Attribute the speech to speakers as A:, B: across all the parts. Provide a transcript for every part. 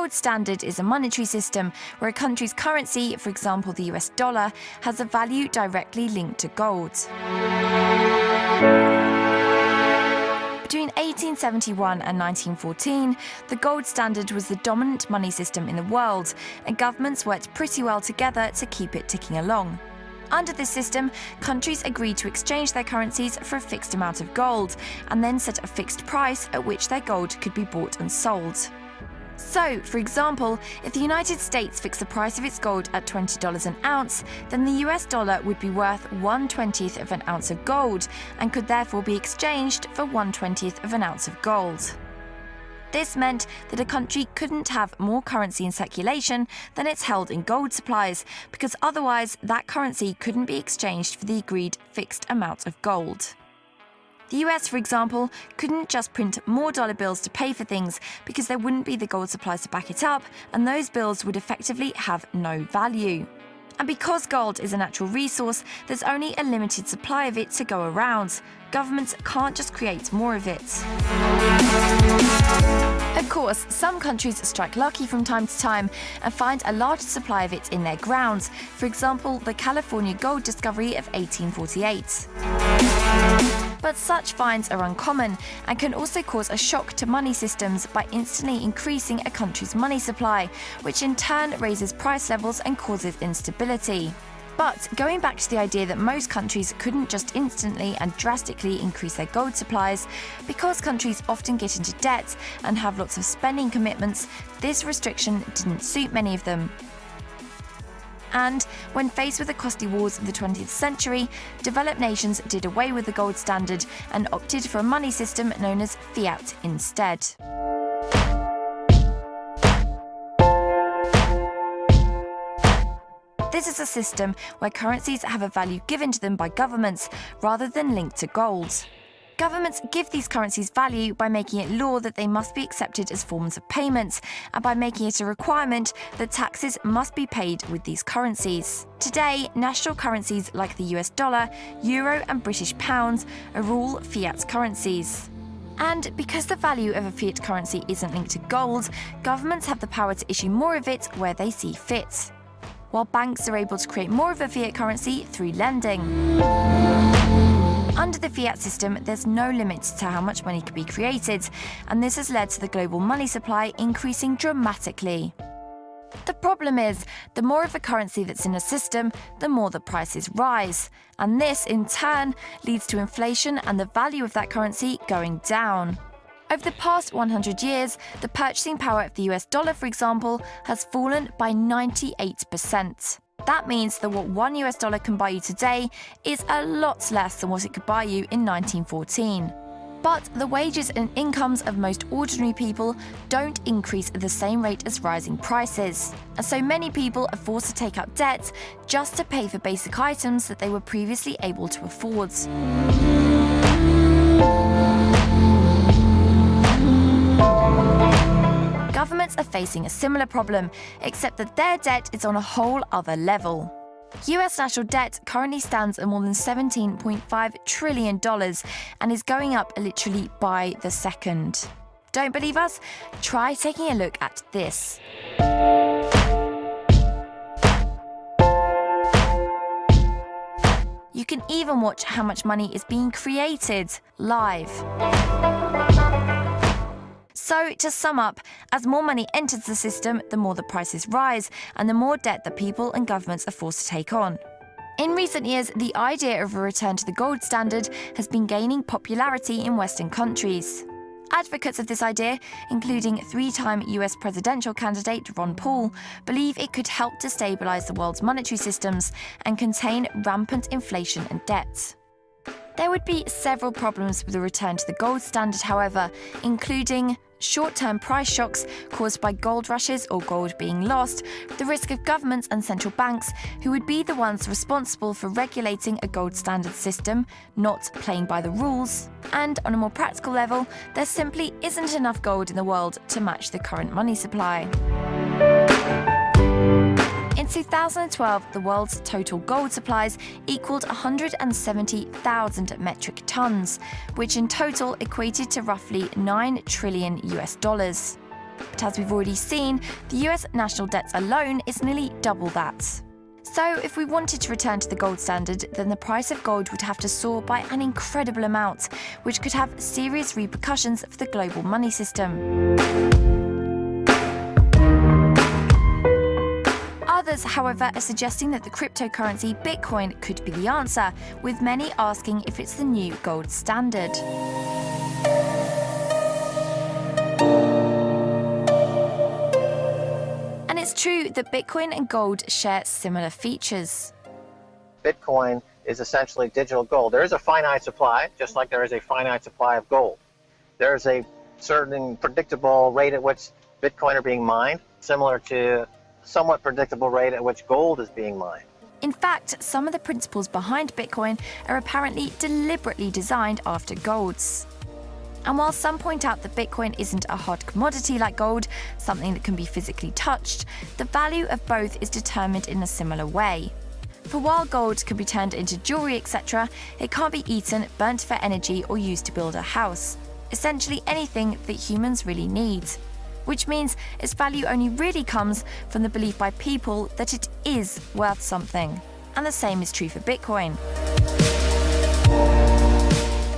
A: gold standard is a monetary system where a country's currency, for example the US dollar, has a value directly linked to gold. Between 1871 and 1914, the gold standard was the dominant money system in the world, and governments worked pretty well together to keep it ticking along. Under this system, countries agreed to exchange their currencies for a fixed amount of gold, and then set a fixed price at which their gold could be bought and sold. So, for example, if the United States fixed the price of its gold at $20 an ounce, then the US dollar would be worth 1/20th of an ounce of gold, and could therefore be exchanged for 1/20th of an ounce of gold. This meant that a country couldn't have more currency in circulation than it's held in gold supplies, because otherwise that currency couldn't be exchanged for the agreed fixed amount of gold. The US, for example, couldn't just print more dollar bills to pay for things because there wouldn't be the gold supplies to back it up, and those bills would effectively have no value. And because gold is a natural resource, there's only a limited supply of it to go around. Governments can't just create more of it. Of course, some countries strike lucky from time to time and find a large supply of it in their grounds, for example, the California gold discovery of 1848. But such finds are uncommon and can also cause a shock to money systems by instantly increasing a country's money supply, which in turn raises price levels and causes instability. But going back to the idea that most countries couldn't just instantly and drastically increase their gold supplies, because countries often get into debt and have lots of spending commitments, this restriction didn't suit many of them. And when faced with the costly wars of the 20th century, developed nations did away with the gold standard and opted for a money system known as fiat instead. This is a system where currencies have a value given to them by governments rather than linked to gold. Governments give these currencies value by making it law that they must be accepted as forms of payment, and by making it a requirement that taxes must be paid with these currencies. Today, national currencies like the US dollar, euro and British pounds are all fiat currencies. And because the value of a fiat currency isn't linked to gold, governments have the power to issue more of it where they see fit, while banks are able to create more of a fiat currency through lending. Under the fiat system, there's no limit to how much money can be created, and this has led to the global money supply increasing dramatically. The problem is, the more of a currency that's in a system, the more the prices rise, and this, in turn, leads to inflation and the value of that currency going down. Over the past 100 years, the purchasing power of the US dollar, for example, has fallen by 98%. That means that what $1 US can buy you today is a lot less than what it could buy you in 1914. But the wages and incomes of most ordinary people don't increase at the same rate as rising prices. And so many people are forced to take out debt just to pay for basic items that they were previously able to afford. Governments are facing a similar problem, except that their debt is on a whole other level. US national debt currently stands at more than $17.5 trillion and is going up literally by the second. Don't believe us? Try taking a look at this. You can even watch how much money is being created live. So, to sum up, as more money enters the system, the more the prices rise, and the more debt that people and governments are forced to take on. In recent years, the idea of a return to the gold standard has been gaining popularity in Western countries. Advocates of this idea, including three-time US presidential candidate Ron Paul, believe it could help to stabilize the world's monetary systems and contain rampant inflation and debt. There would be several problems with a return to the gold standard, however, including short-term price shocks caused by gold rushes or gold being lost, the risk of governments and central banks, who would be the ones responsible for regulating a gold standard system, not playing by the rules, and on a more practical level, there simply isn't enough gold in the world to match the current money supply. In 2012, the world's total gold supplies equaled 170,000 metric tons, which in total equated to roughly $9 trillion. But as we've already seen, the US national debt alone is nearly double that. So if we wanted to return to the gold standard, then the price of gold would have to soar by an incredible amount, which could have serious repercussions for the global money system. Others, however, are suggesting that the cryptocurrency Bitcoin could be the answer, with many asking if it's the new gold standard. And it's true that Bitcoin and gold share similar features.
B: Bitcoin is essentially digital gold. There is a finite supply, just like there is a finite supply of gold. There's a certain predictable rate at which Bitcoin are being mined, similar to somewhat predictable rate at which gold is being mined.
A: In fact, some of the principles behind Bitcoin are apparently deliberately designed after gold's. And while some point out that Bitcoin isn't a hard commodity like gold, something that can be physically touched, the value of both is determined in a similar way. For while gold can be turned into jewelry, etc., it can't be eaten, burnt for energy, or used to build a house. Essentially anything that humans really need. Which means its value only really comes from the belief by people that it is worth something. And the same is true for Bitcoin.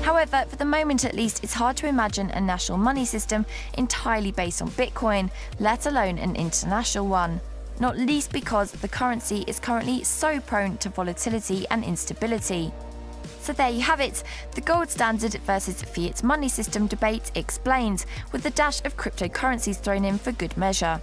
A: However, for the moment at least, it's hard to imagine a national money system entirely based on Bitcoin, let alone an international one. Not least because the currency is currently so prone to volatility and instability. So there you have it, the gold standard versus fiat money system debate explained, with a dash of cryptocurrencies thrown in for good measure.